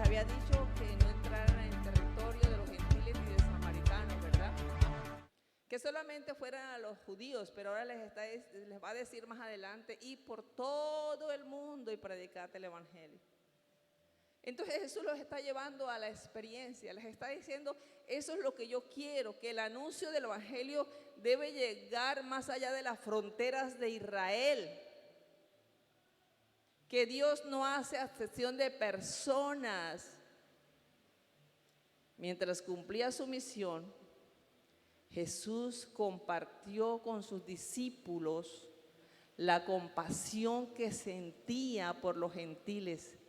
había dicho que no entraran en el territorio de los gentiles ni de samaritanos, ¿verdad? Que solamente fueran a los judíos, pero ahora les va a decir más adelante, y por todo el mundo y predicate el evangelio. Entonces Jesús los está llevando a la experiencia, les está diciendo, eso es lo que yo quiero, que el anuncio del evangelio debe llegar más allá de las fronteras de Israel, que Dios no hace acepción de personas. Mientras cumplía su misión, Jesús compartió con sus discípulos la compasión que sentía por los gentiles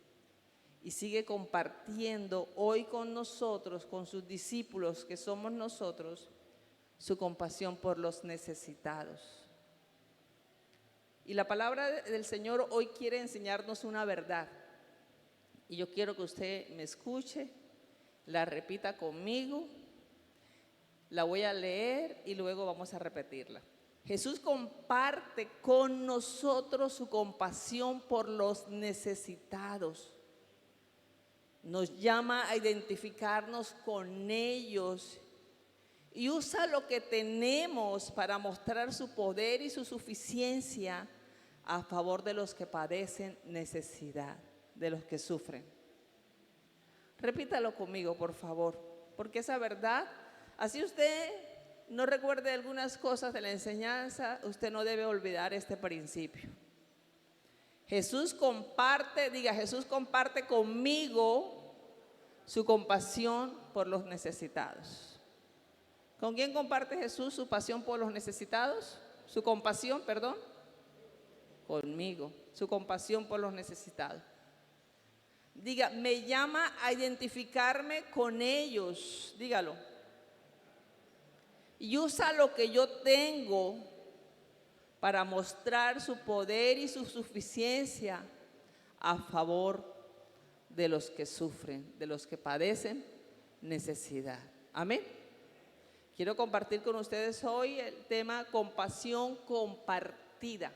y sigue compartiendo hoy con nosotros, con sus discípulos que somos nosotros, su compasión por los necesitados. Y la palabra del Señor hoy quiere enseñarnos una verdad. Y yo quiero que usted me escuche, la repita conmigo, la voy a leer y luego vamos a repetirla. Jesús comparte con nosotros su compasión por los necesitados. Nos llama a identificarnos con ellos y usa lo que tenemos para mostrar su poder y su suficiencia a favor de los que padecen necesidad, de los que sufren. Repítalo conmigo, por favor, porque esa verdad, así usted no recuerde algunas cosas de la enseñanza, usted no debe olvidar este principio. Jesús comparte, diga, Jesús comparte conmigo su compasión por los necesitados. ¿Con quién comparte Jesús su pasión por los necesitados? Su compasión, perdón. Conmigo, su compasión por los necesitados. Diga, me llama a identificarme con ellos, dígalo. Y usa lo que yo tengo para mostrar su poder y su suficiencia a favor de los que sufren, de los que padecen necesidad. Amén. Quiero compartir con ustedes hoy el tema compasión compartida.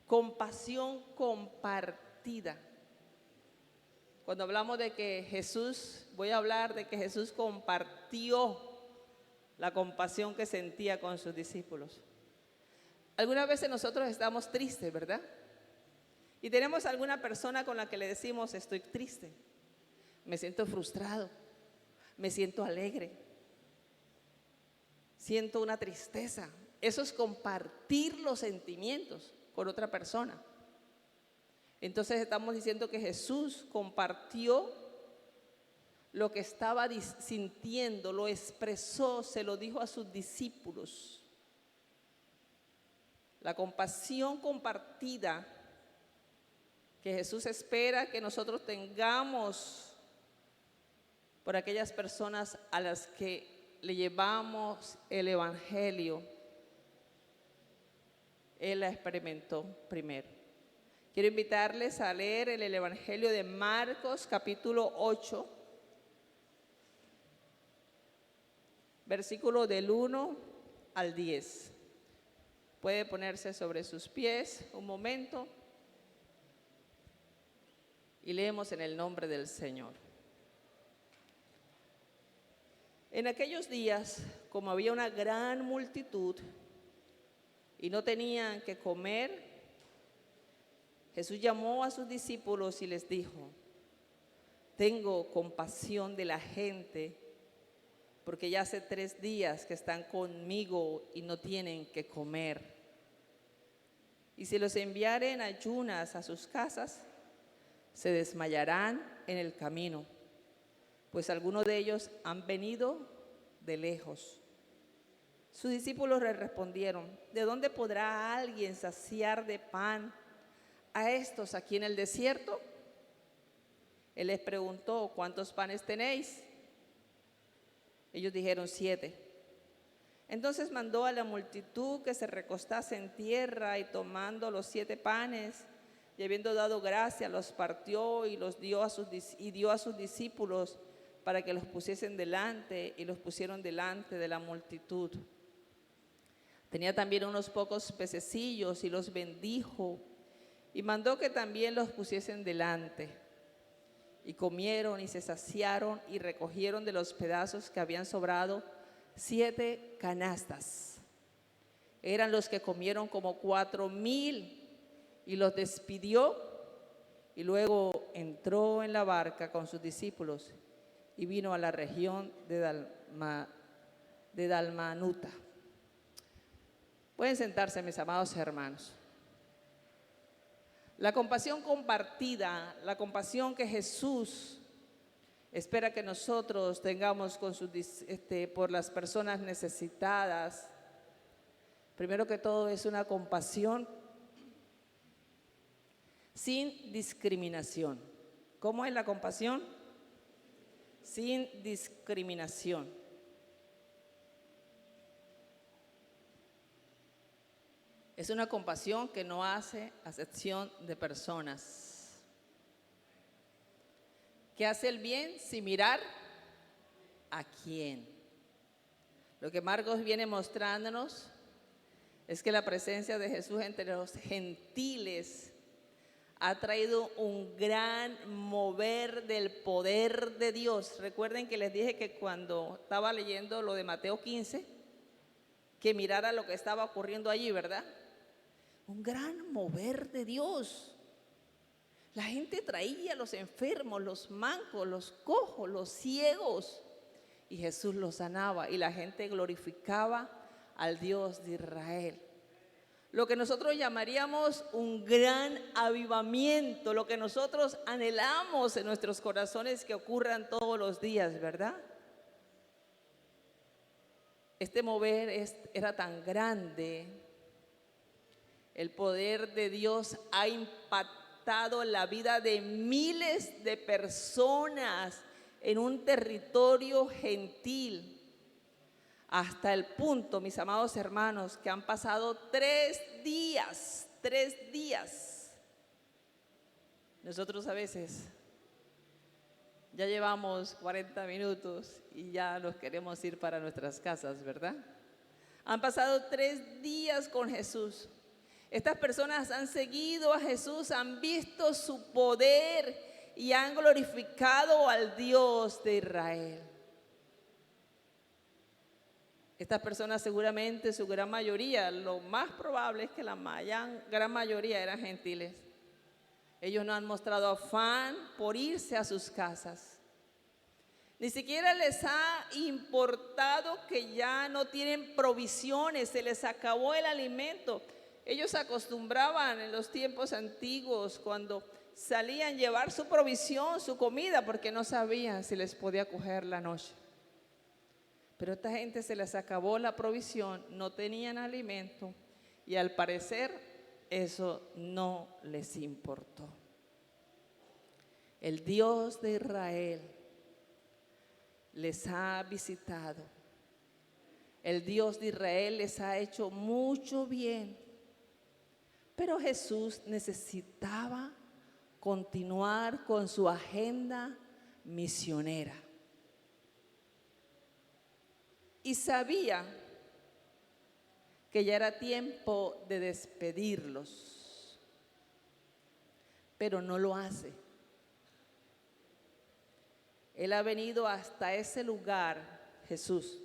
Compasión compartida. Cuando hablamos de que Jesús, voy a hablar de que Jesús compartió la compasión que sentía con sus discípulos. Algunas veces nosotros estamos tristes, ¿verdad? Y tenemos alguna persona con la que le decimos, estoy triste, me siento frustrado, me siento alegre, siento una tristeza. Eso es compartir los sentimientos con otra persona. Entonces estamos diciendo que Jesús compartió lo que estaba sintiendo, lo expresó, se lo dijo a sus discípulos. La compasión compartida que Jesús espera que nosotros tengamos por aquellas personas a las que le llevamos el evangelio, Él la experimentó primero. Quiero invitarles a leer el evangelio de Marcos, capítulo 8, versículo del 1 al 10. Puede ponerse sobre sus pies un momento y leemos en el nombre del Señor. En aquellos días, como había una gran multitud y no tenían que comer, Jesús llamó a sus discípulos y les dijo, tengo compasión de la gente, porque ya hace 3 días que están conmigo y no tienen que comer. Y si los enviare en ayunas a sus casas, se desmayarán en el camino, pues algunos de ellos han venido de lejos. Sus discípulos le respondieron, ¿de dónde podrá alguien saciar de pan a estos aquí en el desierto? Él les preguntó, ¿cuántos panes tenéis? Ellos dijeron 7. Entonces mandó a la multitud que se recostase en tierra y tomando los 7 panes y habiendo dado gracia, los partió y los dio a sus discípulos para que los pusiesen delante, y los pusieron delante de la multitud. Tenía también unos pocos pececillos y los bendijo y mandó que también los pusiesen delante. Y comieron y se saciaron y recogieron de los pedazos que habían sobrado 7 canastas. Eran los que comieron como 4,000, y los despidió, y luego entró en la barca con sus discípulos y vino a la región de Dalmanuta. Pueden sentarse, mis amados hermanos. La compasión compartida, la compasión que Jesús espera que nosotros tengamos con por las personas necesitadas, primero que todo es una compasión sin discriminación. ¿Cómo es la compasión? Sin discriminación. Es una compasión que no hace acepción de personas, que hace el bien sin mirar a quién. Lo que Marcos viene mostrándonos es que la presencia de Jesús entre los gentiles ha traído un gran mover del poder de Dios. Recuerden que les dije que cuando estaba leyendo lo de Mateo 15, que mirara lo que estaba ocurriendo allí, ¿verdad? Un gran mover de Dios. La gente traía a los enfermos, los mancos, los cojos, los ciegos, y Jesús los sanaba, y la gente glorificaba al Dios de Israel. Lo que nosotros llamaríamos un gran avivamiento, lo que nosotros anhelamos en nuestros corazones que ocurran todos los días, ¿verdad? Este mover era tan grande. El poder de Dios ha impactado la vida de miles de personas en un territorio gentil. Hasta el punto, mis amados hermanos, que han pasado 3 días. Nosotros a veces ya llevamos 40 minutos y ya nos queremos ir para nuestras casas, ¿verdad? Han pasado 3 días con Jesús. Estas personas han seguido a Jesús, han visto su poder y han glorificado al Dios de Israel. Estas personas seguramente, su gran mayoría, lo más probable es que la gran mayoría eran gentiles. Ellos no han mostrado afán por irse a sus casas. Ni siquiera les ha importado que ya no tienen provisiones, se les acabó el alimento. Ellos acostumbraban en los tiempos antiguos, cuando salían, a llevar su provisión, su comida, porque no sabían si les podía coger la noche. Pero a esta gente se les acabó la provisión, no tenían alimento, y al parecer eso no les importó. El Dios de Israel les ha visitado. El Dios de Israel les ha hecho mucho bien. Pero Jesús necesitaba continuar con su agenda misionera. Y sabía que ya era tiempo de despedirlos, pero no lo hace. Él ha venido hasta ese lugar, Jesús,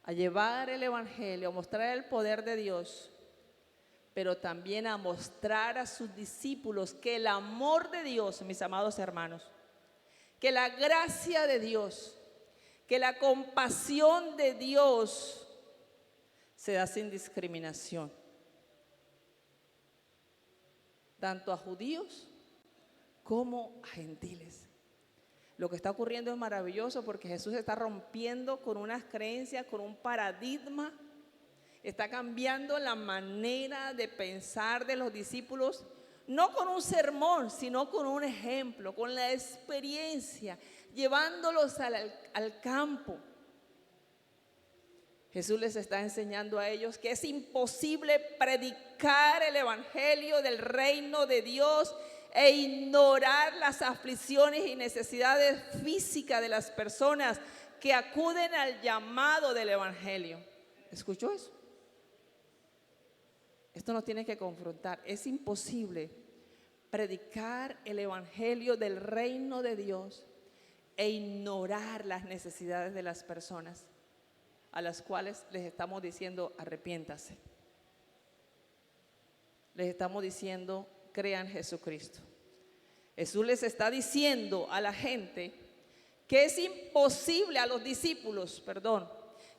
a llevar el evangelio, a mostrar el poder de Dios, pero también a mostrar a sus discípulos que el amor de Dios, mis amados hermanos, que la gracia de Dios, que la compasión de Dios se da sin discriminación, tanto a judíos como a gentiles. Lo que está ocurriendo es maravilloso, porque Jesús está rompiendo con unas creencias, con un paradigma. Está cambiando la manera de pensar de los discípulos, no con un sermón, sino con un ejemplo, con la experiencia, llevándolos al campo. Jesús les está enseñando a ellos que es imposible predicar el evangelio del reino de Dios e ignorar las aflicciones y necesidades físicas de las personas que acuden al llamado del evangelio. ¿Escuchó eso? Esto nos tiene que confrontar. Es imposible predicar el evangelio del reino de Dios e ignorar las necesidades de las personas a las cuales les estamos diciendo arrepiéntase. Les estamos diciendo crean en Jesucristo. Jesús les está diciendo a la gente que es imposible, a los discípulos, perdón,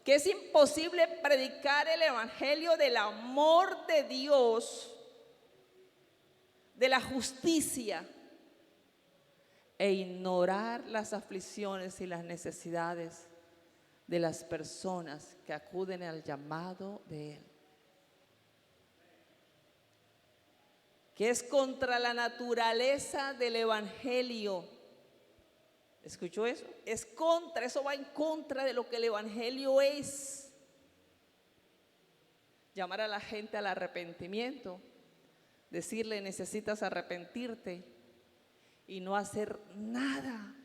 que es imposible predicar el evangelio del amor de Dios, de la justicia, e ignorar las aflicciones y las necesidades de las personas que acuden al llamado de Él. Que es contra la naturaleza del evangelio. ¿Escuchó eso? Eso va en contra de lo que el evangelio es. Llamar a la gente al arrepentimiento, decirle necesitas arrepentirte y no hacer nada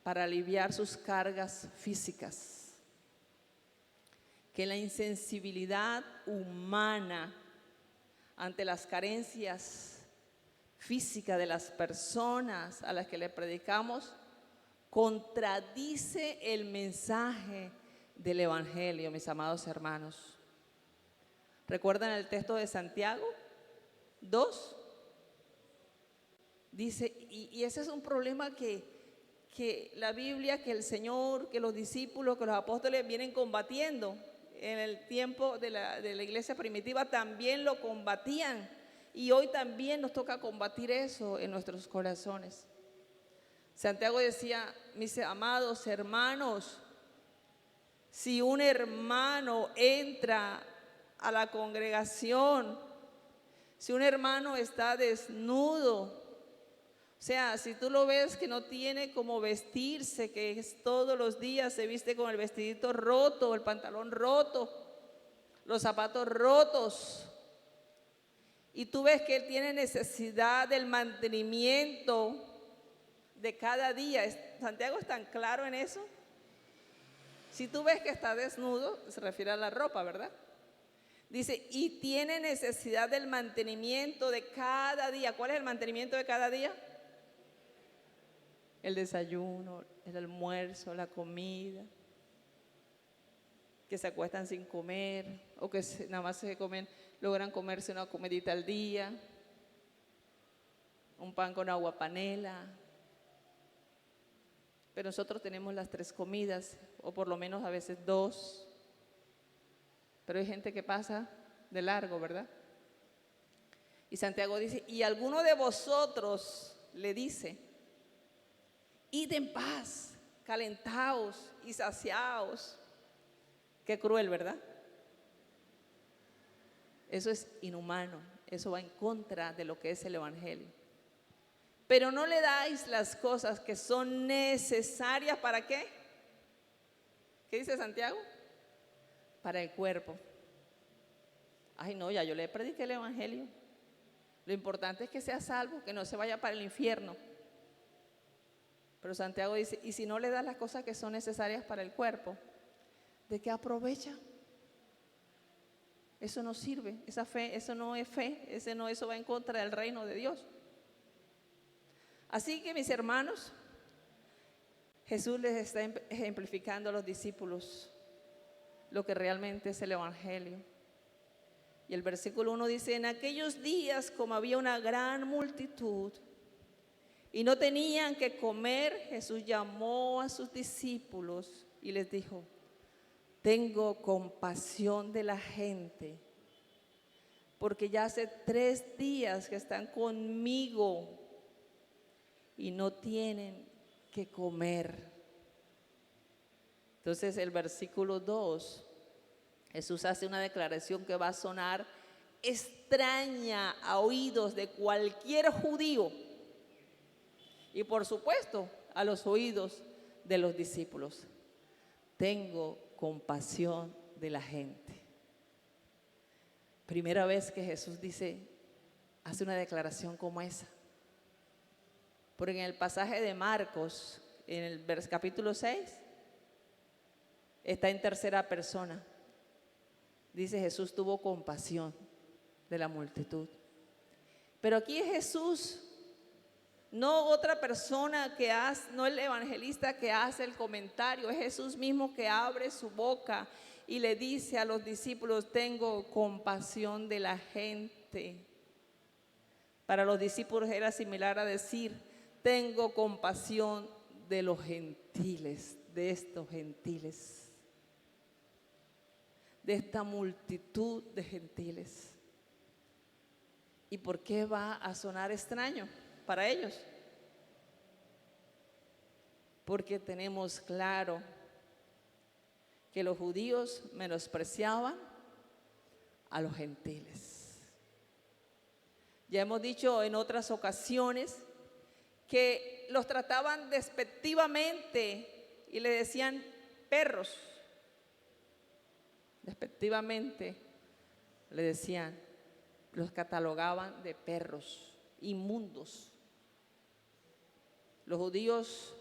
para aliviar sus cargas físicas. Que la insensibilidad humana ante las carencias físicas de las personas a las que le predicamos contradice el mensaje del evangelio, mis amados hermanos. ¿Recuerdan el texto de Santiago 2? Dice, y ese es un problema que la Biblia, que el Señor, que los discípulos, que los apóstoles vienen combatiendo. En el tiempo de la iglesia primitiva también lo combatían, y hoy también nos toca combatir eso en nuestros corazones. Santiago decía, mis amados hermanos, si un hermano entra a la congregación, si un hermano está desnudo, o sea, si tú lo ves que no tiene cómo vestirse, que es todos los días se viste con el vestidito roto, el pantalón roto, los zapatos rotos, y tú ves que él tiene necesidad del mantenimiento de cada día. Santiago es tan claro en eso. Si tú ves que está desnudo, se refiere a la ropa, ¿verdad? Dice, y tiene necesidad del mantenimiento de cada día. ¿Cuál es el mantenimiento de cada día? El desayuno, el almuerzo, la comida. Que se acuestan sin comer, o que nada más logran comerse una comidita al día, un pan con agua panela. Pero nosotros tenemos las 3 comidas, o por lo menos a veces 2. Pero hay gente que pasa de largo, ¿verdad? Y Santiago dice, y alguno de vosotros le dice, id en paz, calentaos y saciaos. Qué cruel, ¿verdad? Eso es inhumano, eso va en contra de lo que es el evangelio. Pero no le dais las cosas que son necesarias, ¿para qué? ¿Qué dice Santiago? Para el cuerpo. Ay, no, ya yo le prediqué el evangelio. Lo importante es que sea salvo, que no se vaya para el infierno. Pero Santiago dice, y si no le das las cosas que son necesarias para el cuerpo, ¿de qué aprovecha? Eso no sirve, esa fe, eso no es fe, eso va en contra del reino de Dios. Así que, mis hermanos, Jesús les está ejemplificando a los discípulos lo que realmente es el evangelio. Y el versículo 1 dice, en aquellos días, como había una gran multitud y no tenían que comer, Jesús llamó a sus discípulos y les dijo, tengo compasión de la gente, porque ya hace 3 días que están conmigo y no tienen que comer. Entonces el versículo 2, Jesús hace una declaración que va a sonar extraña a oídos de cualquier judío y por supuesto a los oídos de los discípulos. Tengo compasión de la gente. Primera vez que Jesús hace una declaración como esa. Porque en el pasaje de Marcos, en el capítulo 6, está en tercera persona. Dice, Jesús tuvo compasión de la multitud. Pero aquí Jesús No otra persona que hace, no el evangelista que hace el comentario, es Jesús mismo que abre su boca y le dice a los discípulos: tengo compasión de la gente. Para los discípulos era similar a decir: tengo compasión de los gentiles, de estos gentiles, de esta multitud de gentiles. ¿Y por qué va a sonar extraño para ellos? Porque tenemos claro que los judíos menospreciaban a los gentiles. Ya hemos dicho en otras ocasiones que los trataban despectivamente y le decían perros. Despectivamente le decían, los catalogaban de perros, inmundos. Los judíos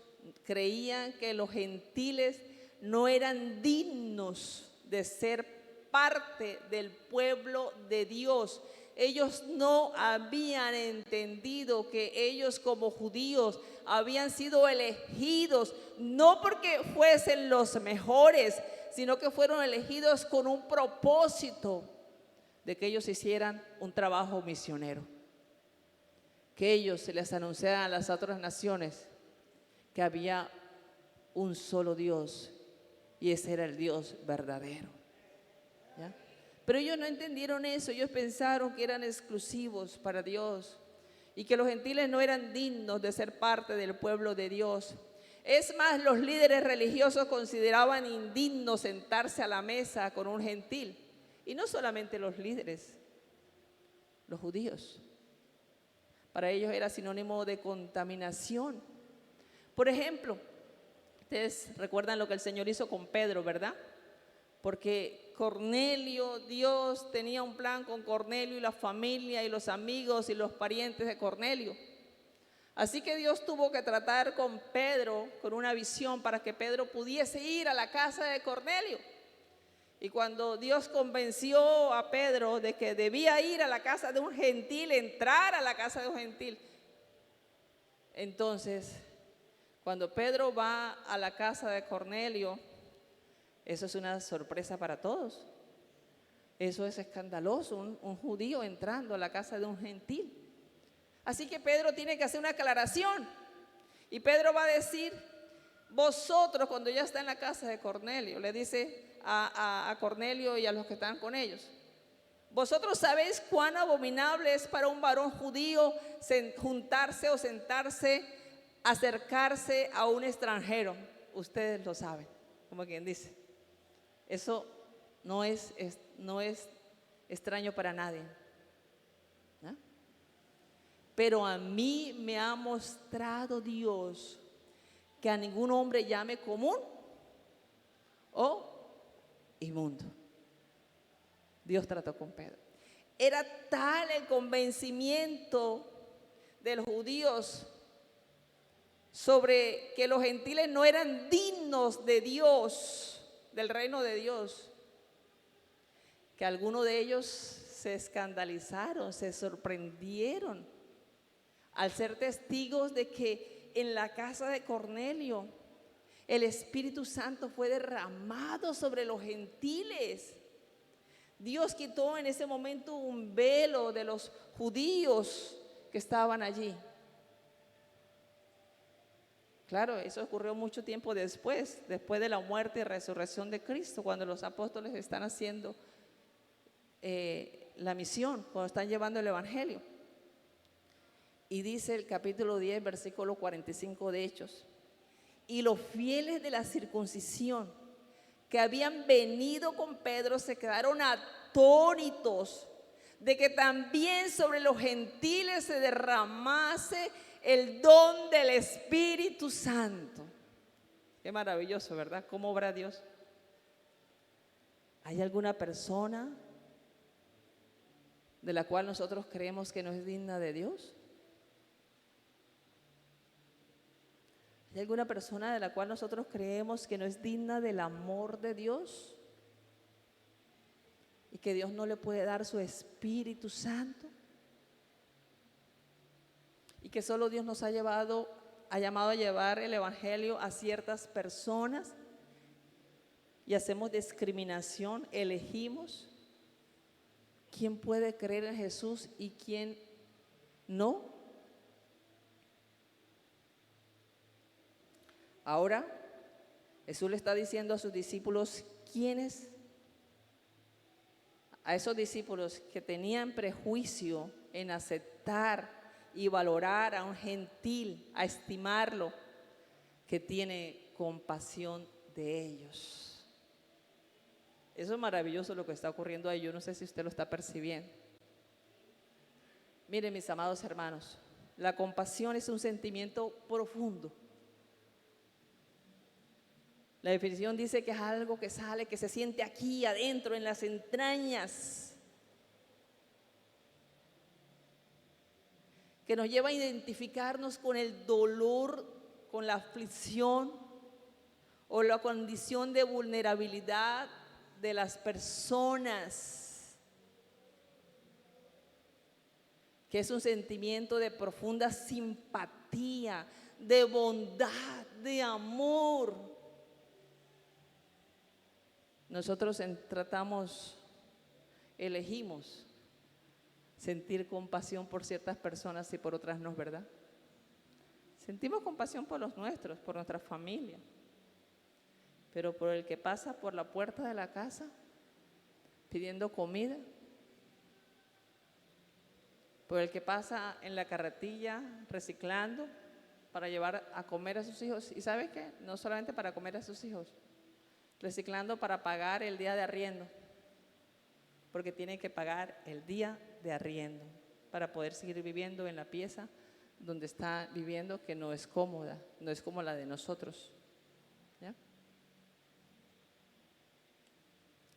creían que los gentiles no eran dignos de ser parte del pueblo de Dios. Ellos no habían entendido que ellos como judíos habían sido elegidos, no porque fuesen los mejores, sino que fueron elegidos con un propósito de que ellos hicieran un trabajo misionero, que ellos se les anunciaran a las otras naciones que había un solo Dios y ese era el Dios verdadero. ¿Ya? Pero ellos no entendieron eso, ellos pensaron que eran exclusivos para Dios y que los gentiles no eran dignos de ser parte del pueblo de Dios. Es más, los líderes religiosos consideraban indigno sentarse a la mesa con un gentil. Y no solamente los líderes, los judíos. Para ellos era sinónimo de contaminación. Por ejemplo, ustedes recuerdan lo que el Señor hizo con Pedro, ¿verdad? Porque Cornelio, Dios tenía un plan con Cornelio y la familia y los amigos y los parientes de Cornelio. Así que Dios tuvo que tratar con Pedro con una visión para que Pedro pudiese ir a la casa de Cornelio. Y cuando Dios convenció a Pedro de que debía ir a la casa de un gentil, entrar a la casa de un gentil, entonces, cuando Pedro va a la casa de Cornelio, eso es una sorpresa para todos. Eso es escandaloso, un judío entrando a la casa de un gentil. Así que Pedro tiene que hacer una aclaración. Y Pedro va a decir: vosotros, cuando ya está en la casa de Cornelio, le dice a Cornelio y a los que están con ellos: vosotros sabéis cuán abominable es para un varón judío juntarse o sentarse, acercarse a un extranjero. Ustedes lo saben, como quien dice. Eso no es extraño para nadie, ¿no? Pero a mí me ha mostrado Dios que a ningún hombre llame común o inmundo. Dios trató con Pedro. Era tal el convencimiento de los judíos sobre que los gentiles no eran dignos de Dios, del reino de Dios, que algunos de ellos se escandalizaron, se sorprendieron al ser testigos de que en la casa de Cornelio el Espíritu Santo fue derramado sobre los gentiles. Dios quitó en ese momento un velo de los judíos que estaban allí. Claro, eso ocurrió mucho tiempo después de la muerte y resurrección de Cristo, cuando los apóstoles están haciendo la misión, cuando están llevando el evangelio. Y dice el capítulo 10, versículo 45 de Hechos: y los fieles de la circuncisión que habían venido con Pedro se quedaron atónitos de que también sobre los gentiles se derramase el don del Espíritu Santo. Qué maravilloso, ¿verdad? ¿Cómo obra Dios? ¿Hay alguna persona de la cual nosotros creemos que no es digna de Dios? ¿Hay alguna persona de la cual nosotros creemos que no es digna del amor de Dios? ¿Y que Dios no le puede dar su Espíritu Santo? y que solo Dios nos ha llamado a llevar el evangelio a ciertas personas y hacemos discriminación, elegimos quién puede creer en Jesús y quién no. Ahora Jesús le está diciendo a sus discípulos quiénes, a esos discípulos que tenían prejuicio en aceptar y valorar a un gentil, a estimarlo, que tiene compasión de ellos. Eso es maravilloso lo que está ocurriendo ahí. Yo no sé si usted lo está percibiendo. Miren, mis amados hermanos, la compasión es un sentimiento profundo. La definición dice que es algo que sale, que se siente aquí adentro, en las entrañas, que nos lleva a identificarnos con el dolor, con la aflicción o la condición de vulnerabilidad de las personas, que es un sentimiento de profunda simpatía, de bondad, de amor. Nosotros elegimos sentir compasión por ciertas personas y por otras no, ¿verdad? Sentimos compasión por los nuestros, por nuestra familia, pero por el que pasa por la puerta de la casa pidiendo comida, por el que pasa en la carretilla reciclando para llevar a comer a sus hijos. ¿Y sabe qué? No solamente para comer a sus hijos, reciclando para pagar el día de arriendo, porque tienen que pagar el día de arriendo para poder seguir viviendo en la pieza donde está viviendo, que no es cómoda, no es como la de nosotros, ¿ya?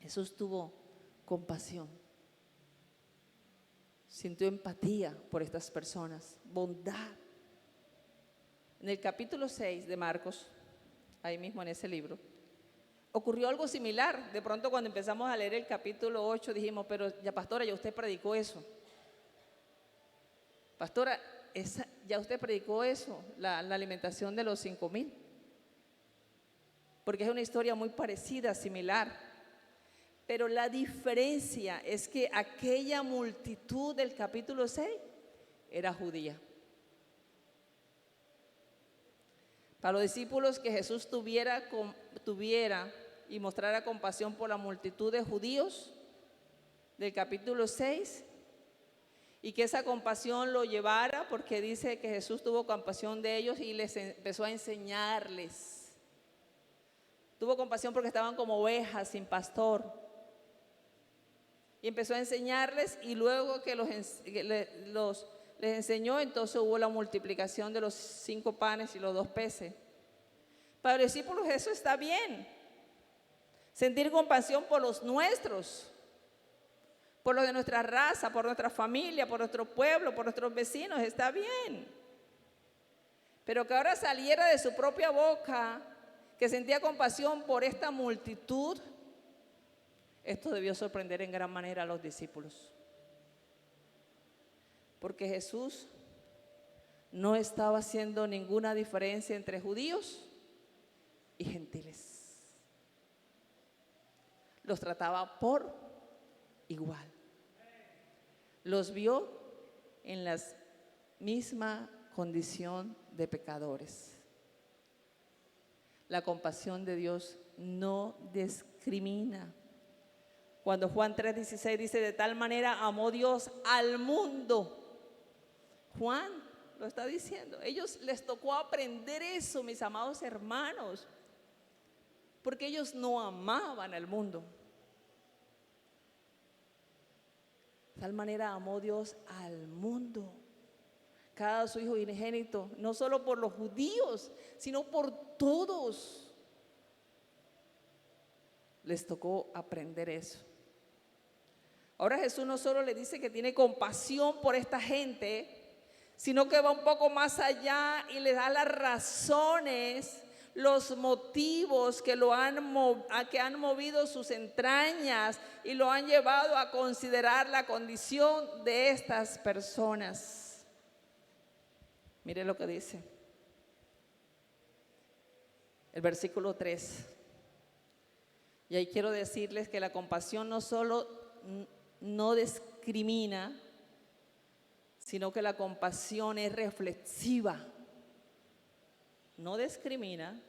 Jesús tuvo compasión, sintió empatía por estas personas, bondad. En el capítulo 6 de Marcos, ahí mismo en ese libro, ocurrió algo similar. De pronto cuando empezamos a leer el capítulo 8 dijimos, pero ya pastora, ya usted predicó eso. Pastora, ya usted predicó eso, la alimentación de los 5,000. Porque es una historia muy parecida, similar. Pero la diferencia es que aquella multitud del capítulo 6 era judía. Para los discípulos, que Jesús tuviera y mostrara compasión por la multitud de judíos del capítulo 6, y que esa compasión lo llevara, porque dice que Jesús tuvo compasión de ellos y les empezó a enseñarles. Tuvo compasión porque estaban como ovejas sin pastor, y empezó a enseñarles, y luego que les enseñó, entonces hubo la multiplicación de los 5 panes y los 2 peces. Para los discípulos eso está bien. Sentir compasión por los nuestros, por los de nuestra raza, por nuestra familia, por nuestro pueblo, por nuestros vecinos, está bien. Pero que ahora saliera de su propia boca que sentía compasión por esta multitud, esto debió sorprender en gran manera a los discípulos. Porque Jesús no estaba haciendo ninguna diferencia entre judíos y gentiles. Los trataba por igual. Los vio en la misma condición de pecadores. La compasión de Dios no discrimina. Cuando Juan 3:16 dice, de tal manera amó Dios al mundo. Juan lo está diciendo. Ellos les tocó aprender eso, mis amados hermanos, porque ellos no amaban al mundo. De tal manera amó Dios al mundo, cada su hijo unigénito, no solo por los judíos, sino por todos. Les tocó aprender eso. Ahora Jesús no solo le dice que tiene compasión por esta gente, sino que va un poco más allá y le da las razones, los motivos que han movido sus entrañas y lo han llevado a considerar la condición de estas personas. Mire lo que dice el versículo 3. Y ahí quiero decirles que la compasión no solo no discrimina, sino que la compasión es reflexiva. No discrimina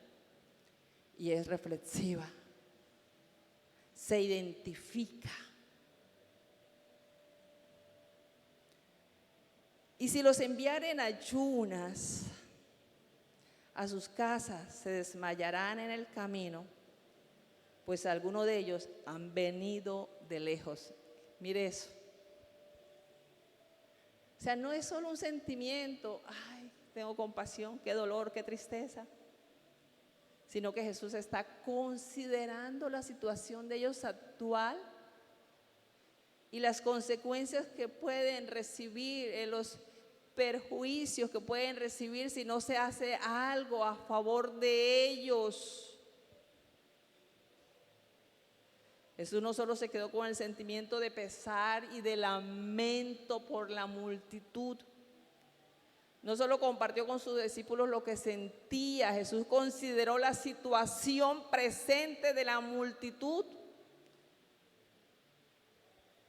y es reflexiva. Se identifica. Y si los enviaren en ayunas a sus casas, se desmayarán en el camino, pues algunos de ellos han venido de lejos. Mire eso. O sea, no es solo un sentimiento, ay, tengo compasión, qué dolor, qué tristeza, sino que Jesús está considerando la situación de ellos actual y las consecuencias que pueden recibir, los perjuicios que pueden recibir si no se hace algo a favor de ellos. Jesús no solo se quedó con el sentimiento de pesar y de lamento por la multitud, no solo compartió con sus discípulos lo que sentía, Jesús consideró la situación presente de la multitud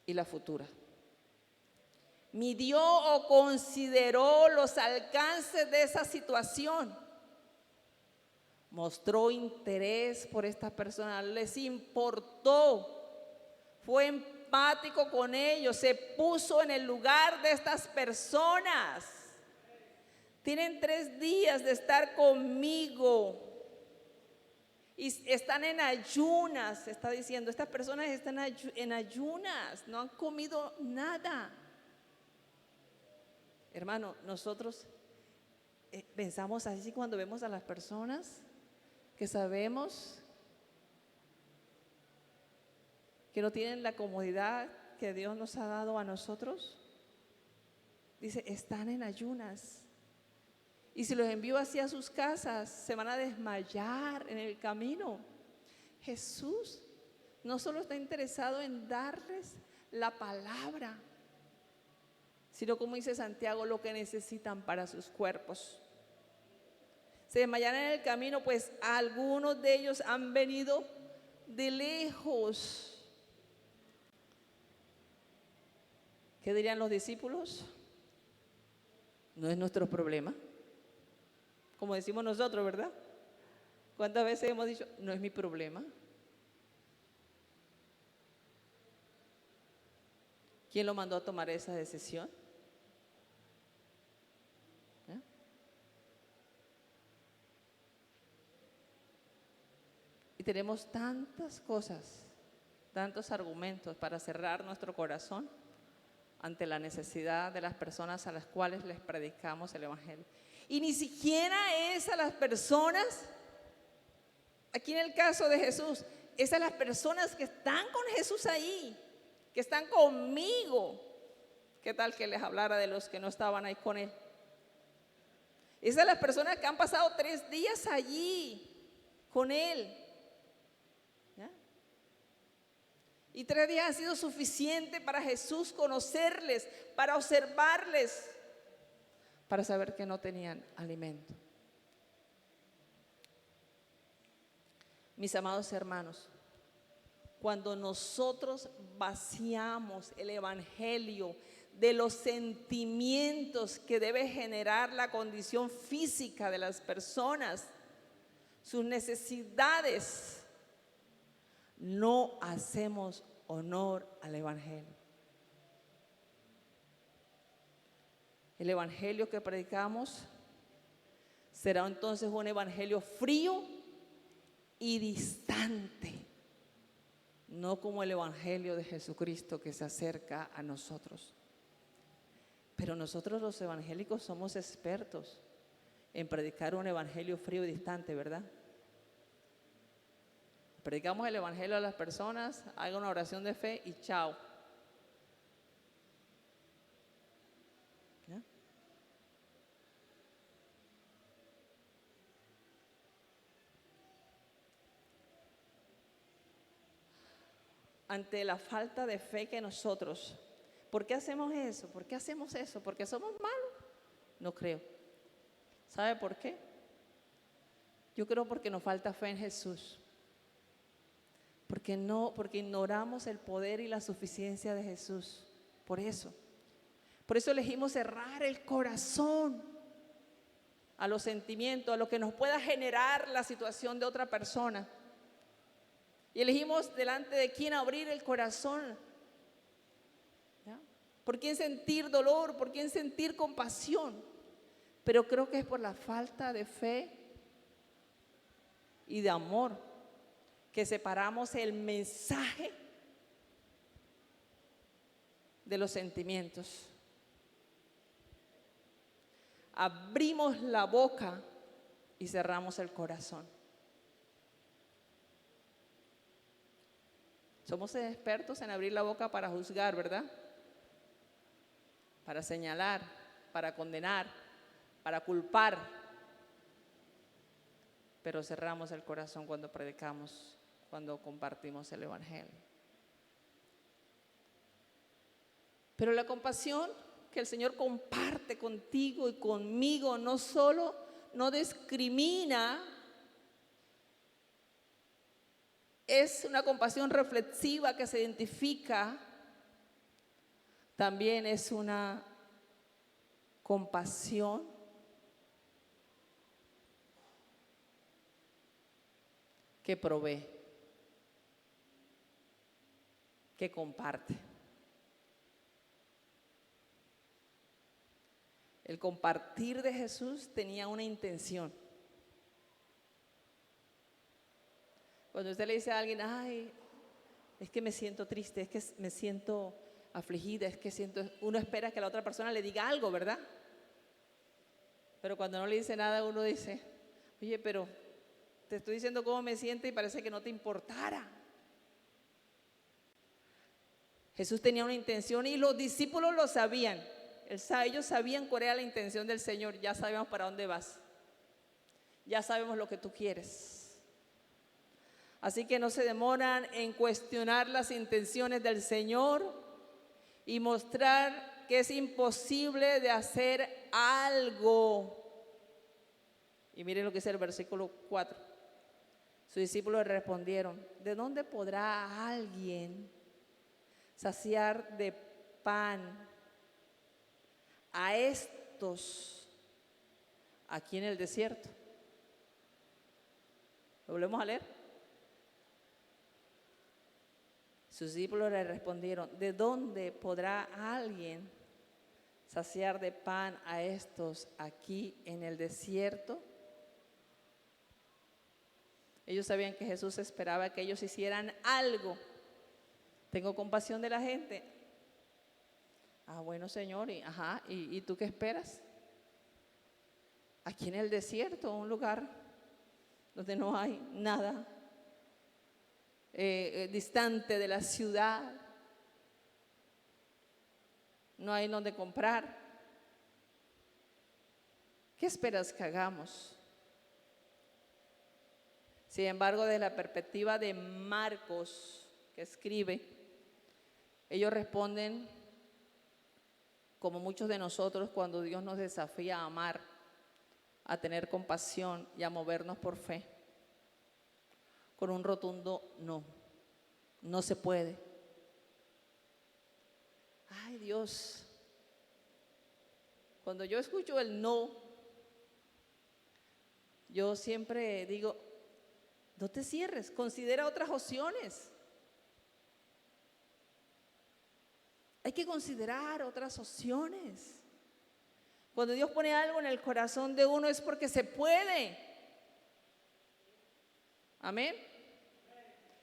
y la futura. Midió o consideró los alcances de esa situación. Mostró interés por estas personas, les importó, fue empático con ellos, se puso en el lugar de estas personas. Tienen 3 días de estar conmigo y están en ayunas, está diciendo, estas personas están en ayunas, no han comido nada. Hermano, nosotros pensamos así cuando vemos a las personas que sabemos que no tienen la comodidad que Dios nos ha dado a nosotros. Dice, están en ayunas. Y si los envío hacia sus casas, se van a desmayar en el camino. Jesús no solo está interesado en darles la palabra, sino, como dice Santiago, lo que necesitan para sus cuerpos. Se desmayarán en el camino, pues algunos de ellos han venido de lejos. ¿Qué dirían los discípulos? No es nuestro problema. Como decimos nosotros, ¿verdad? ¿Cuántas veces hemos dicho, no es mi problema? ¿Quién lo mandó a tomar esa decisión? Y tenemos tantas cosas, tantos argumentos para cerrar nuestro corazón ante la necesidad de las personas a las cuales les predicamos el Evangelio. Y ni siquiera es a las personas, aquí en el caso de Jesús, es a las personas que están con Jesús ahí, que están conmigo. ¿Qué tal que les hablara de los que no estaban ahí con Él? Es a las personas que han pasado 3 días allí con Él. ¿Ya? Y 3 días ha sido suficiente para Jesús conocerles, para observarles, para saber que no tenían alimento. Mis amados hermanos, cuando nosotros vaciamos el Evangelio de los sentimientos que debe generar la condición física de las personas, sus necesidades, no hacemos honor al Evangelio. El Evangelio que predicamos será entonces un Evangelio frío y distante, no como el Evangelio de Jesucristo que se acerca a nosotros. Pero nosotros los evangélicos somos expertos en predicar un Evangelio frío y distante, ¿verdad? Predicamos el Evangelio a las personas, haga una oración de fe y chao. ¿Ya? Ante la falta de fe que nosotros, ¿por qué hacemos eso? ¿Por qué hacemos eso? ¿Porque somos malos? No creo. ¿Sabe por qué? Yo creo porque nos falta fe en Jesús. Porque ignoramos el poder y la suficiencia de Jesús. Por eso elegimos cerrar el corazón a los sentimientos, a lo que nos pueda generar la situación de otra persona. Y elegimos delante de quién abrir el corazón. ¿Ya? ¿Por quién sentir dolor? ¿Por quién sentir compasión? Pero creo que es por la falta de fe y de amor que separamos el mensaje de los sentimientos. Abrimos la boca y cerramos el corazón. Somos expertos en abrir la boca para juzgar, ¿verdad? Para señalar, para condenar, para culpar. Pero cerramos el corazón cuando predicamos, cuando compartimos el Evangelio. Pero la compasión que el Señor comparte contigo y conmigo no solo no discrimina, es una compasión reflexiva que se identifica, también es una compasión que provee, que comparte. El compartir de Jesús tenía una intención. Cuando usted le dice a alguien, ay, es que me siento triste, es que me siento afligida, es que uno espera que la otra persona le diga algo, ¿verdad? Pero cuando no le dice nada, uno dice, oye, pero te estoy diciendo cómo me siento y parece que no te importara. Jesús tenía una intención y los discípulos lo sabían. Ellos sabían cuál era la intención del Señor. Ya sabemos para dónde vas. Ya sabemos lo que tú quieres. Así que no se demoran en cuestionar las intenciones del Señor y mostrar que es imposible de hacer algo. Y miren lo que dice el versículo 4. Sus discípulos le respondieron, ¿de dónde podrá alguien saciar de pan a estos aquí en el desierto? ¿Lo volvemos a leer? Sus discípulos le respondieron, ¿de dónde podrá alguien saciar de pan a estos aquí en el desierto? Ellos sabían que Jesús esperaba que ellos hicieran algo. Tengo compasión de la gente. Ah, bueno, Señor, ¿y tú qué esperas? Aquí en el desierto, un lugar donde no hay nada, distante de la ciudad, no hay donde comprar. ¿Qué esperas que hagamos? Sin embargo, desde la perspectiva de Marcos, que escribe, ellos responden como muchos de nosotros cuando Dios nos desafía a amar, a tener compasión y a movernos por fe, con un rotundo no. No se puede. Ay, Dios, cuando yo escucho el no, yo siempre digo, no te cierres, considera otras opciones. Hay que considerar otras opciones. Cuando Dios pone algo en el corazón de uno es porque se puede. Amén.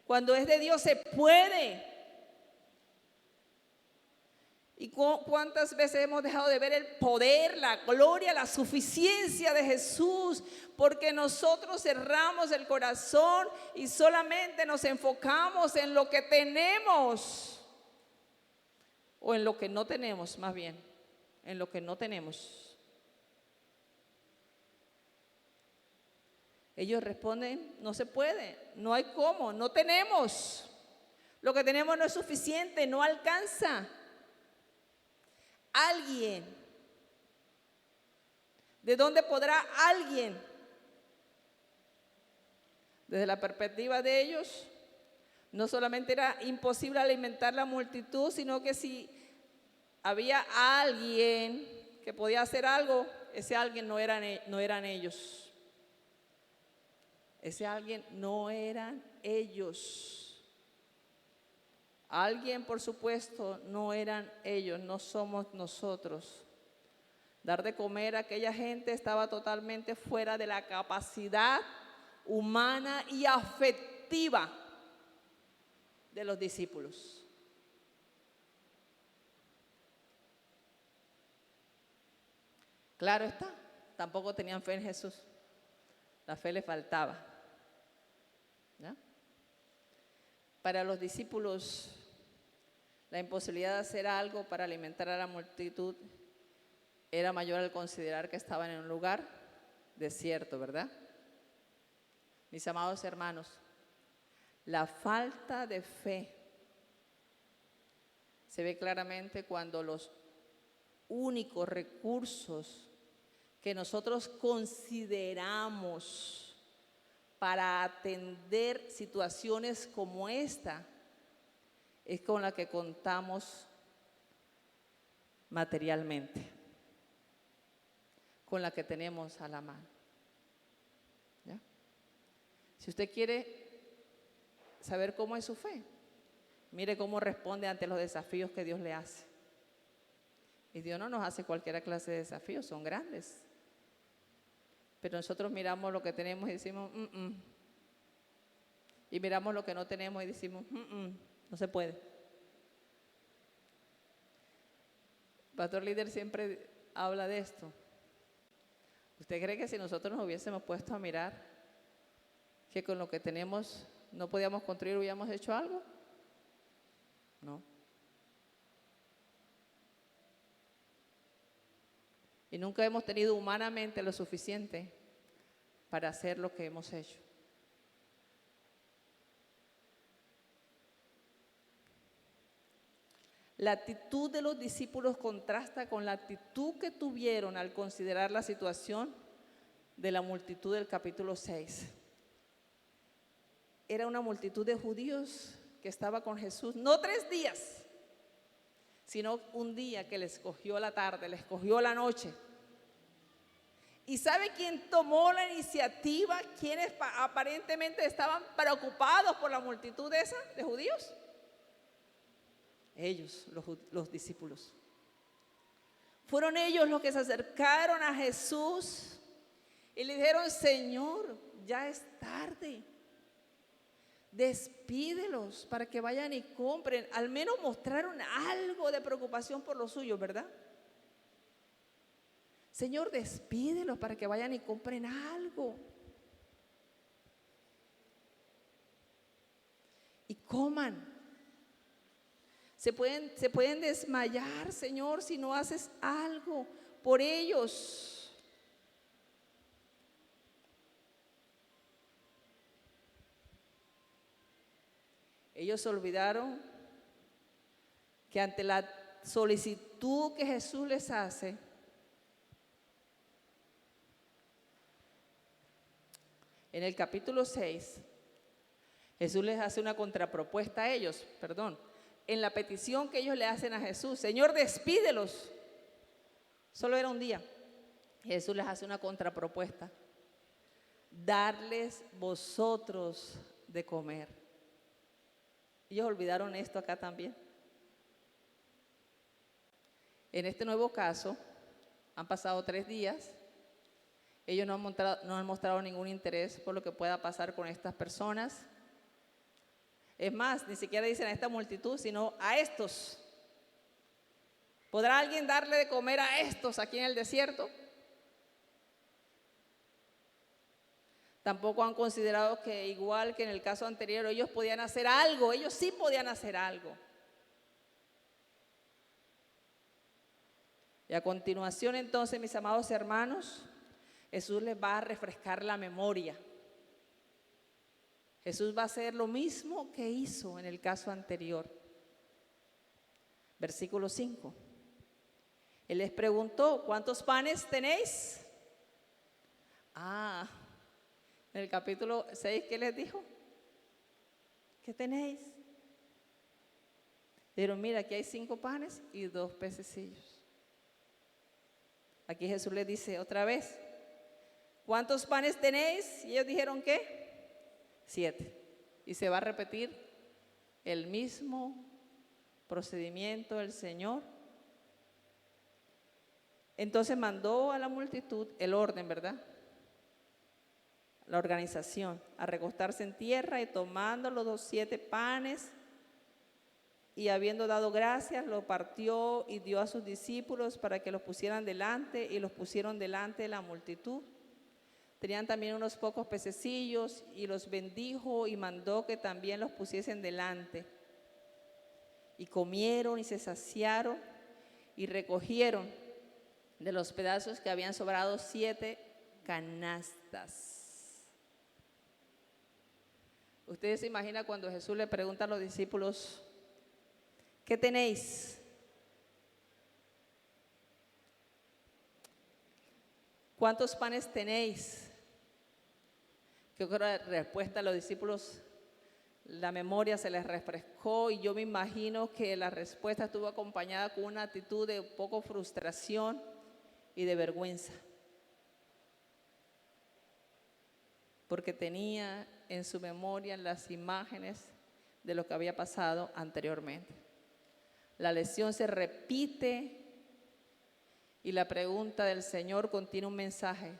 Cuando es de Dios se puede. ¿Y cuántas veces hemos dejado de ver el poder, la gloria, la suficiencia de Jesús? Porque nosotros cerramos el corazón y solamente nos enfocamos en lo que tenemos. O en lo que no tenemos, más bien. En lo que no tenemos. Ellos responden, no se puede, no hay cómo, no tenemos. Lo que tenemos no es suficiente, no alcanza. Alguien ¿De dónde podrá alguien? Desde la perspectiva de ellos, no solamente era imposible alimentar la multitud, sino que si había alguien que podía hacer algo, ese alguien no eran ellos. Ese alguien no eran ellos. Alguien, por supuesto, no eran ellos, no somos nosotros. Dar de comer a aquella gente estaba totalmente fuera de la capacidad humana y afectiva de los discípulos. Claro está, tampoco tenían fe en Jesús. La fe les faltaba. ¿Ya? Para los discípulos, la imposibilidad de hacer algo para alimentar a la multitud era mayor al considerar que estaban en un lugar desierto, ¿verdad? Mis amados hermanos, la falta de fe se ve claramente cuando los únicos recursos que nosotros consideramos para atender situaciones como esta es con la que contamos materialmente, con la que tenemos a la mano. ¿Ya? Si usted quiere saber cómo es su fe, mire cómo responde ante los desafíos que Dios le hace. Y Dios no nos hace cualquier clase de desafíos, son grandes. Pero nosotros miramos lo que tenemos y decimos, y miramos lo que no tenemos y decimos, no se puede. El pastor líder siempre habla de esto. ¿Usted cree que si nosotros nos hubiésemos puesto a mirar que con lo que tenemos no podíamos construir, hubiéramos hecho algo? No. Y nunca hemos tenido humanamente lo suficiente para hacer lo que hemos hecho. La actitud de los discípulos contrasta con la actitud que tuvieron al considerar la situación de la multitud del capítulo 6. Era una multitud de judíos que estaba con Jesús, no 3 días, sino un día que les cogió la tarde, les cogió la noche. ¿Y sabe quién tomó la iniciativa? ¿Quiénes aparentemente estaban preocupados por la multitud esa de judíos? Ellos, los discípulos. Fueron ellos los que se acercaron a Jesús y le dijeron: Señor, ya es tarde. Despídelos para que vayan y compren. Al menos mostraron algo de preocupación por los suyos, ¿verdad? Señor, despídelos para que vayan y compren algo. Y coman. Se pueden desmayar, Señor, si no haces algo por ellos. Ellos olvidaron que ante la solicitud que Jesús les hace, en el capítulo 6, Jesús les hace una contrapropuesta a ellos, en la petición que ellos le hacen a Jesús: Señor, despídelos. Solo era un día. Jesús les hace una contrapropuesta: darles vosotros de comer. Ellos olvidaron esto acá también. En este nuevo caso, han pasado 3 días. Ellos no han mostrado ningún interés por lo que pueda pasar con estas personas. Es más, ni siquiera dicen a esta multitud, sino a estos. ¿Podrá alguien darle de comer a estos aquí en el desierto? Tampoco han considerado que, igual que en el caso anterior, ellos podían hacer algo. Ellos sí podían hacer algo. Y a continuación, entonces, mis amados hermanos, Jesús les va a refrescar la memoria. Jesús va a hacer lo mismo que hizo en el caso anterior. Versículo 5. Él les preguntó: ¿cuántos panes tenéis? Ah, en el capítulo 6, ¿qué les dijo? ¿Qué tenéis? Dijeron, mira, aquí hay 5 panes y 2 pececillos. Aquí Jesús les dice otra vez, ¿cuántos panes tenéis? Y ellos dijeron, ¿qué? 7. Y se va a repetir el mismo procedimiento del Señor. Entonces mandó a la multitud el orden, ¿verdad? La organización, a recostarse en tierra y tomando los 7 panes y habiendo dado gracias, lo partió y dio a sus discípulos para que los pusieran delante y los pusieron delante de la multitud. Tenían también unos pocos pececillos y los bendijo y mandó que también los pusiesen delante. Y comieron y se saciaron y recogieron de los pedazos que habían sobrado 7 canastas. Ustedes se imaginan cuando Jesús le pregunta a los discípulos, ¿qué tenéis? ¿Cuántos panes tenéis? Que la respuesta a los discípulos, la memoria se les refrescó y yo me imagino que la respuesta estuvo acompañada con una actitud de un poco frustración y de vergüenza. Porque tenía en su memoria las imágenes de lo que había pasado anteriormente. La lección se repite y la pregunta del Señor contiene un mensaje.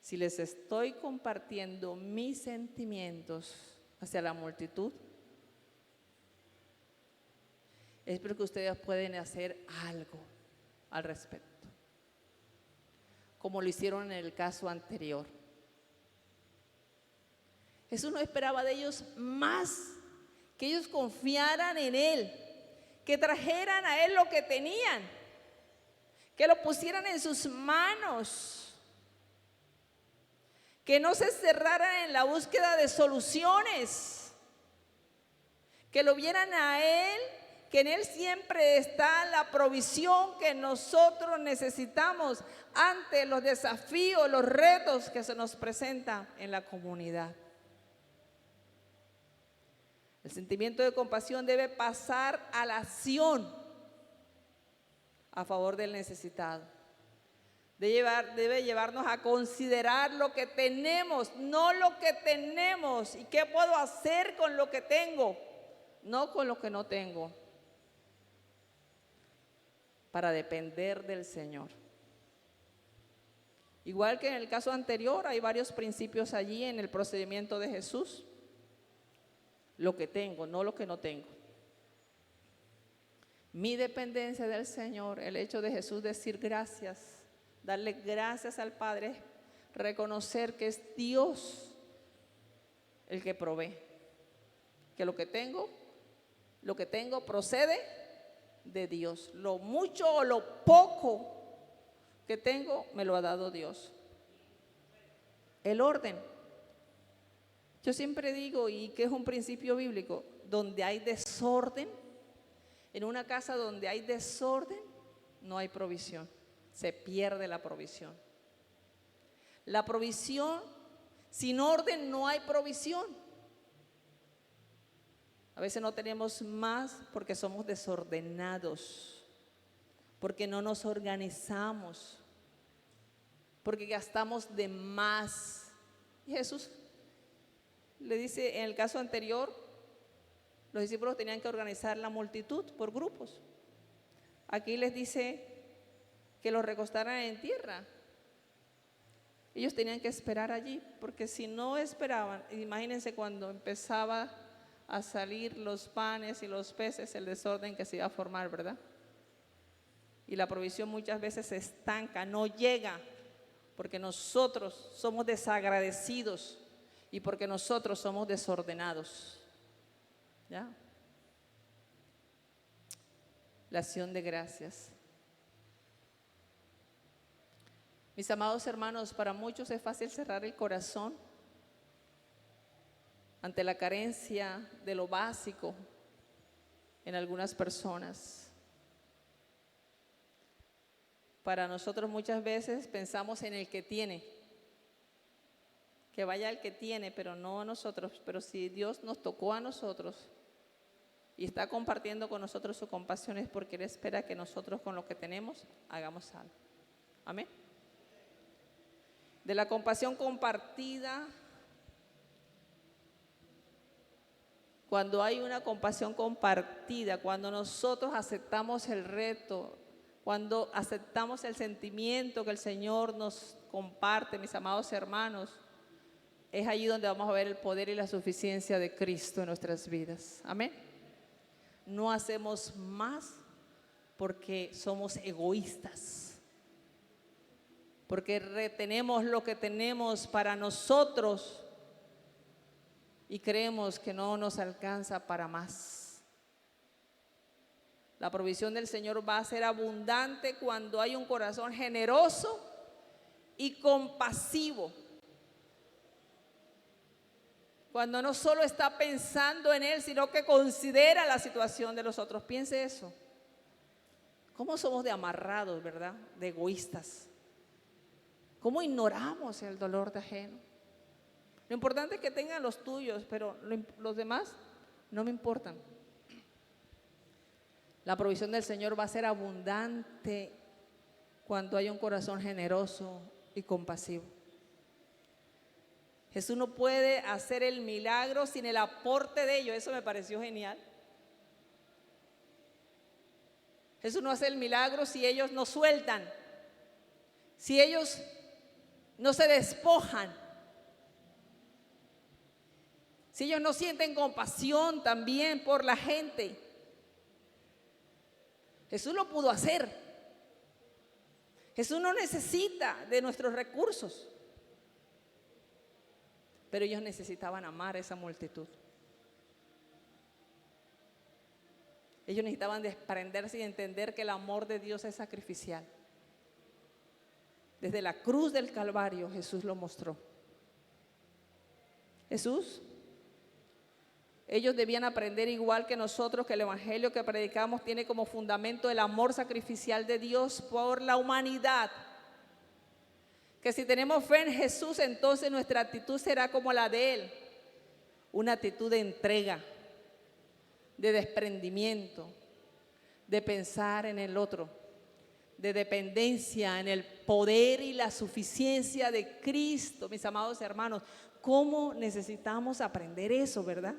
Si les estoy compartiendo mis sentimientos hacia la multitud, es porque ustedes pueden hacer algo al respecto, como lo hicieron en el caso anterior. Jesús no esperaba de ellos más, que ellos confiaran en Él, que trajeran a Él lo que tenían, que lo pusieran en sus manos, que no se cerraran en la búsqueda de soluciones, que lo vieran a Él, que en Él siempre está la provisión que nosotros necesitamos ante los desafíos, los retos que se nos presentan en la comunidad. El sentimiento de compasión debe pasar a la acción a favor del necesitado. Debe llevarnos a considerar lo que tenemos, no lo que tenemos y qué puedo hacer con lo que tengo, no con lo que no tengo, para depender del Señor. Igual que en el caso anterior, hay varios principios allí en el procedimiento de Jesús. Lo que tengo, no lo que no tengo. Mi dependencia del Señor, el hecho de Jesús decir gracias, darle gracias al Padre, reconocer que es Dios el que provee, que lo que tengo procede de Dios. Lo mucho o lo poco que tengo me lo ha dado Dios. El orden. Yo siempre digo, y que es un principio bíblico, donde hay desorden, en una casa donde hay desorden, no hay provisión, se pierde la provisión. La provisión, sin orden no hay provisión. A veces no tenemos más porque somos desordenados, porque no nos organizamos, porque gastamos de más. Y Jesús le dice, en el caso anterior, los discípulos tenían que organizar la multitud por grupos. Aquí les dice que los recostaran en tierra. Ellos tenían que esperar allí, porque si no esperaban, imagínense cuando empezaba a salir los panes y los peces, el desorden que se iba a formar, ¿verdad? Y la provisión muchas veces se estanca, no llega, porque nosotros somos desagradecidos y porque nosotros somos desordenados. ¿Ya? La acción de gracias. Mis amados hermanos, para muchos es fácil cerrar el corazón ante la carencia de lo básico en algunas personas. Para nosotros muchas veces pensamos en el que tiene que vaya el que tiene, pero no a nosotros. Pero si Dios nos tocó a nosotros y está compartiendo con nosotros su compasión, es porque Él espera que nosotros con lo que tenemos hagamos algo. Amén. De la compasión compartida, cuando hay una compasión compartida, cuando nosotros aceptamos el reto, cuando aceptamos el sentimiento que el Señor nos comparte, mis amados hermanos, es allí donde vamos a ver el poder y la suficiencia de Cristo en nuestras vidas. Amén. No hacemos más porque somos egoístas, porque retenemos lo que tenemos para nosotros y creemos que no nos alcanza para más. La provisión del Señor va a ser abundante cuando hay un corazón generoso y compasivo. Cuando no solo está pensando en Él, sino que considera la situación de los otros. Piense eso. ¿Cómo somos de amarrados, verdad? De egoístas. ¿Cómo ignoramos el dolor de ajeno? Lo importante es que tengan los tuyos, pero los demás no me importan. La provisión del Señor va a ser abundante cuando hay un corazón generoso y compasivo. Jesús no puede hacer el milagro sin el aporte de ellos. Eso me pareció genial. Jesús no hace el milagro si ellos no sueltan, si ellos no se despojan, si ellos no sienten compasión también por la gente. Jesús lo pudo hacer. Jesús no necesita de nuestros recursos, pero ellos necesitaban amar a esa multitud. Ellos necesitaban desprenderse y entender que el amor de Dios es sacrificial. Desde la cruz del Calvario Jesús lo mostró. Ellos debían aprender igual que nosotros que el evangelio que predicamos tiene como fundamento el amor sacrificial de Dios por la humanidad. Que si tenemos fe en Jesús, entonces nuestra actitud será como la de Él. Una actitud de entrega, de desprendimiento, de pensar en el otro, de dependencia en el poder y la suficiencia de Cristo. Mis amados hermanos, ¿cómo necesitamos aprender eso, verdad?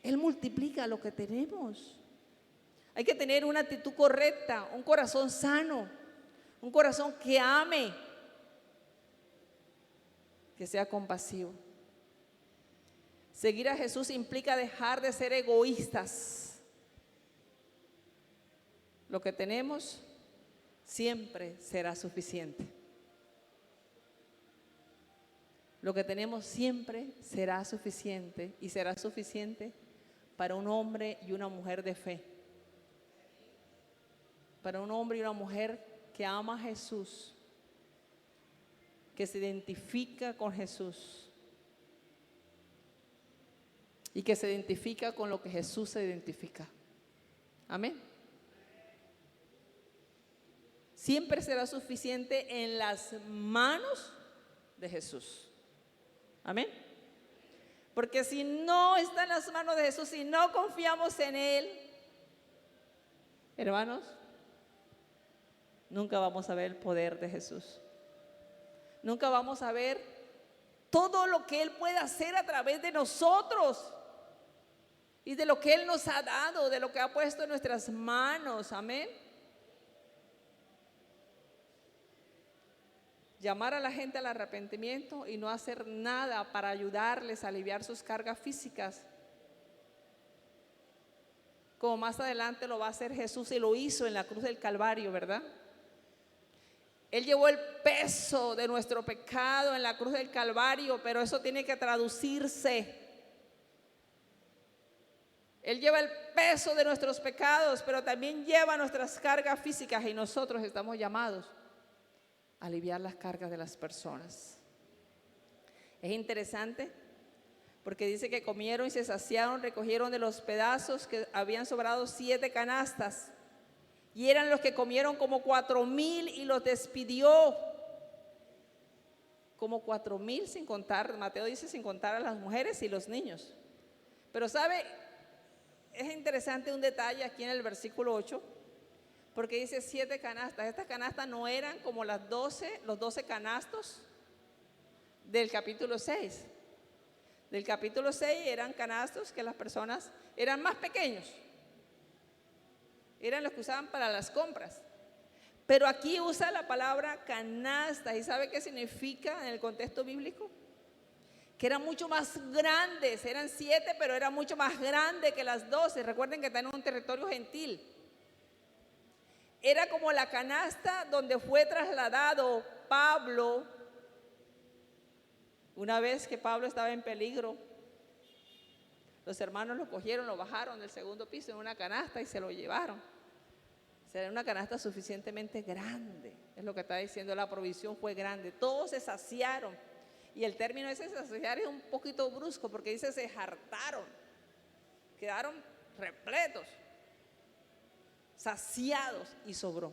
Él multiplica lo que tenemos. Hay que tener una actitud correcta, un corazón sano, un corazón que ame, que sea compasivo. Seguir a Jesús implica dejar de ser egoístas. Lo que tenemos siempre será suficiente. Lo que tenemos siempre será suficiente y será suficiente para un hombre y una mujer de fe. Para un hombre y una mujer que ama a Jesús, que se identifica con Jesús y que se identifica con lo que Jesús se identifica. Amén. Siempre será suficiente en las manos de Jesús. Amén. Porque si no está en las manos de Jesús, si no confiamos en Él, hermanos, nunca vamos a ver el poder de Jesús. Nunca vamos a ver todo lo que Él puede hacer a través de nosotros y de lo que Él nos ha dado, de lo que ha puesto en nuestras manos. Amén. Llamar a la gente al arrepentimiento y no hacer nada para ayudarles a aliviar sus cargas físicas, como más adelante lo va a hacer Jesús y lo hizo en la cruz del Calvario, ¿verdad? Él llevó el peso de nuestro pecado en la cruz del Calvario, pero eso tiene que traducirse. Él lleva el peso de nuestros pecados, pero también lleva nuestras cargas físicas y nosotros estamos llamados a aliviar las cargas de las personas. Es interesante porque dice que comieron y se saciaron, recogieron de los pedazos que habían sobrado 7 canastas y eran los que comieron como 4,000 y los despidió. como 4,000 sin contar, Mateo dice sin contar a las mujeres y los niños. Pero sabe, es interesante un detalle aquí en el versículo 8, porque dice 7 canastas. Estas canastas no eran como los 12 canastos del capítulo 6. Del capítulo 6 eran canastos que las personas eran más pequeños. Eran los que usaban para las compras. Pero aquí usa la palabra canasta. ¿Y sabe qué significa en el contexto bíblico? Que eran mucho más grandes. Eran 7, pero eran mucho más grandes que las 12. Recuerden que están en un territorio gentil. Era como la canasta donde fue trasladado Pablo. Una vez que Pablo estaba en peligro, los hermanos lo cogieron, lo bajaron del segundo piso en una canasta y se lo llevaron. Será una canasta suficientemente grande, es lo que está diciendo, la provisión fue grande. Todos se saciaron. Y el término ese saciar es un poquito brusco porque dice se hartaron, quedaron repletos, saciados y sobró.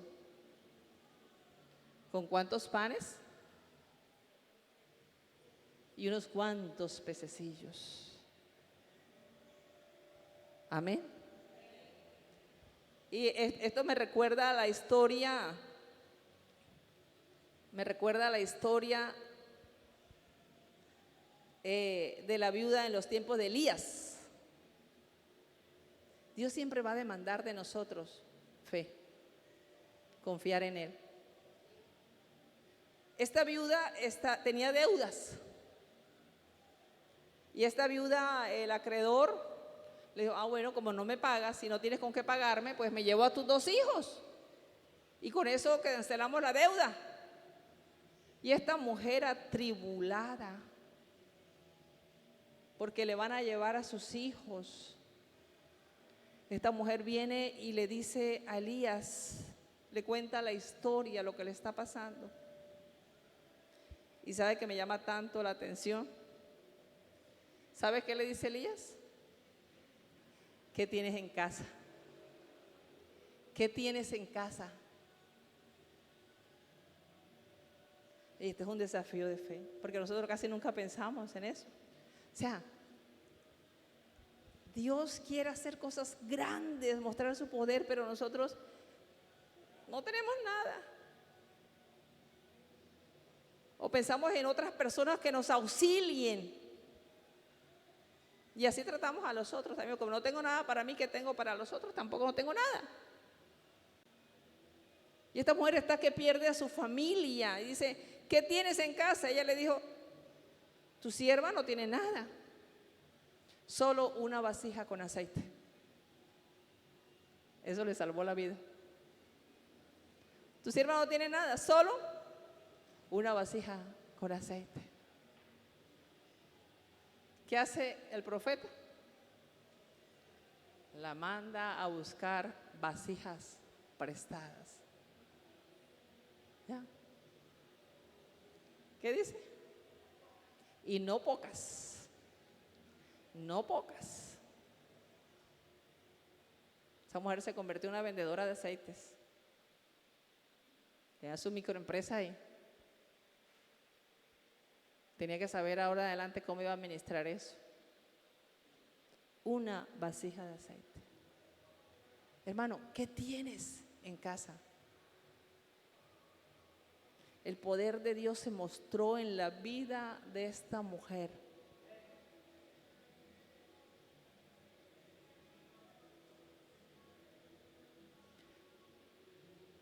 ¿Con cuántos panes? Y unos cuantos pececillos. Amén. Y esto me recuerda a la historia, de la viuda en los tiempos de Elías. Dios siempre va a demandar de nosotros fe, confiar en Él. Esta viuda tenía deudas. Y esta viuda, el acreedor, le dijo, bueno, como no me pagas, si no tienes con qué pagarme, pues me llevo a tus 2 hijos. Y con eso cancelamos la deuda. Y esta mujer atribulada, porque le van a llevar a sus hijos. Esta mujer viene y le dice a Elías, le cuenta la historia, lo que le está pasando. Y sabe que me llama tanto la atención. ¿Sabe qué le dice Elías? ¿Qué tienes en casa? ¿Qué tienes en casa? Y este es un desafío de fe, porque nosotros casi nunca pensamos en eso. O sea, Dios quiere hacer cosas grandes, mostrar su poder, pero nosotros no tenemos nada. O pensamos en otras personas que nos auxilien. Y así tratamos a los otros también. Como no tengo nada para mí, ¿qué tengo para los otros? Tampoco no tengo nada. Y esta mujer está que pierde a su familia. Y dice, ¿qué tienes en casa? Ella le dijo, tu sierva no tiene nada. Solo una vasija con aceite. Eso le salvó la vida. Tu sierva no tiene nada, solo una vasija con aceite. ¿Qué hace el profeta? La manda a buscar vasijas prestadas. ¿Ya? ¿Qué dice? Y no pocas. No pocas. Esa mujer se convirtió en una vendedora de aceites. Tenía su microempresa ahí. Tenía que saber ahora en adelante cómo iba a administrar eso. Una vasija de aceite. Hermano, ¿qué tienes en casa? El poder de Dios se mostró en la vida de esta mujer.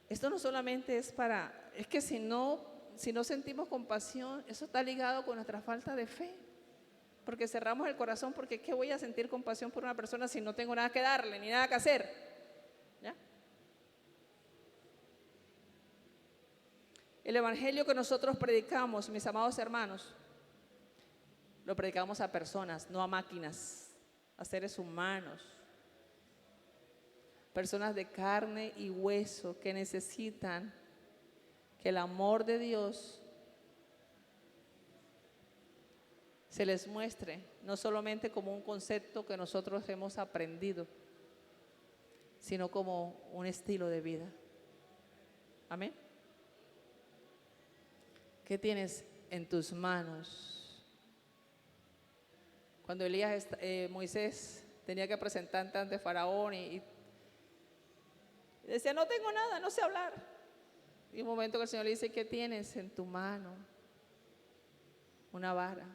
Esto no solamente es es que si no sentimos compasión, eso está ligado con nuestra falta de fe. Porque cerramos el corazón, porque ¿qué voy a sentir compasión por una persona si no tengo nada que darle, ni nada que hacer? ¿Ya? El evangelio que nosotros predicamos, mis amados hermanos, lo predicamos a personas, no a máquinas, a seres humanos. Personas de carne y hueso que necesitan que el amor de Dios se les muestre, no solamente como un concepto que nosotros hemos aprendido, sino como un estilo de vida. Amén. ¿Qué tienes en tus manos. Cuando Moisés tenía que presentar ante Faraón y decía, no tengo nada, no sé hablar. Y un momento que el Señor le dice, ¿qué tienes en tu mano? Una vara.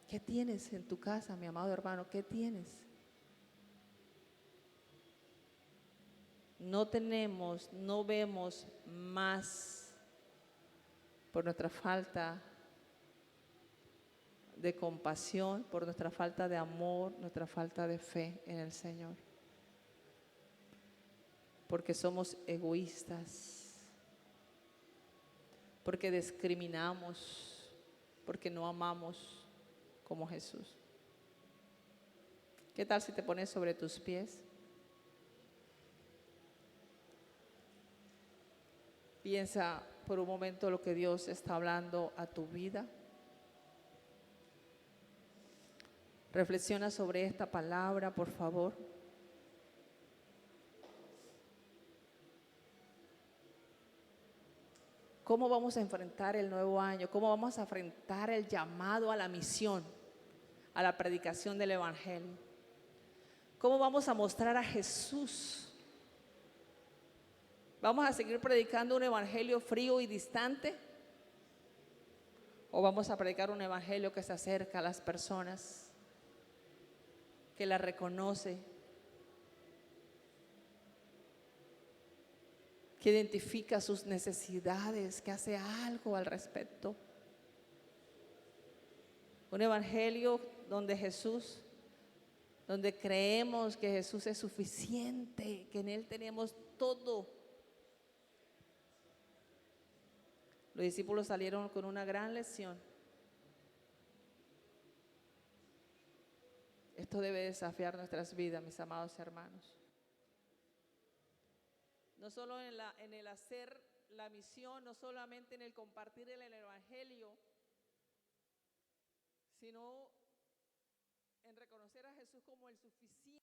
¿Qué tienes en tu casa, mi amado hermano? ¿Qué tienes? No tenemos, no vemos más por nuestra falta de compasión, por nuestra falta de amor, nuestra falta de fe en el Señor. Porque somos egoístas, porque discriminamos, porque no amamos como Jesús. ¿Qué tal si te pones sobre tus pies? Piensa por un momento lo que Dios está hablando a tu vida. Reflexiona sobre esta palabra, por favor. ¿Cómo vamos a enfrentar el nuevo año? ¿Cómo vamos a enfrentar el llamado a la misión, a la predicación del Evangelio? ¿Cómo vamos a mostrar a Jesús? ¿Vamos a seguir predicando un evangelio frío y distante? ¿O vamos a predicar un evangelio que se acerca a las personas, que las reconoce, que identifica sus necesidades, que hace algo al respecto? Un evangelio donde donde creemos que Jesús es suficiente, que en Él tenemos todo. Los discípulos salieron con una gran lección. Esto debe desafiar nuestras vidas, mis amados hermanos. No solo en el hacer la misión, no solamente en el compartir el evangelio, sino en reconocer a Jesús como el suficiente.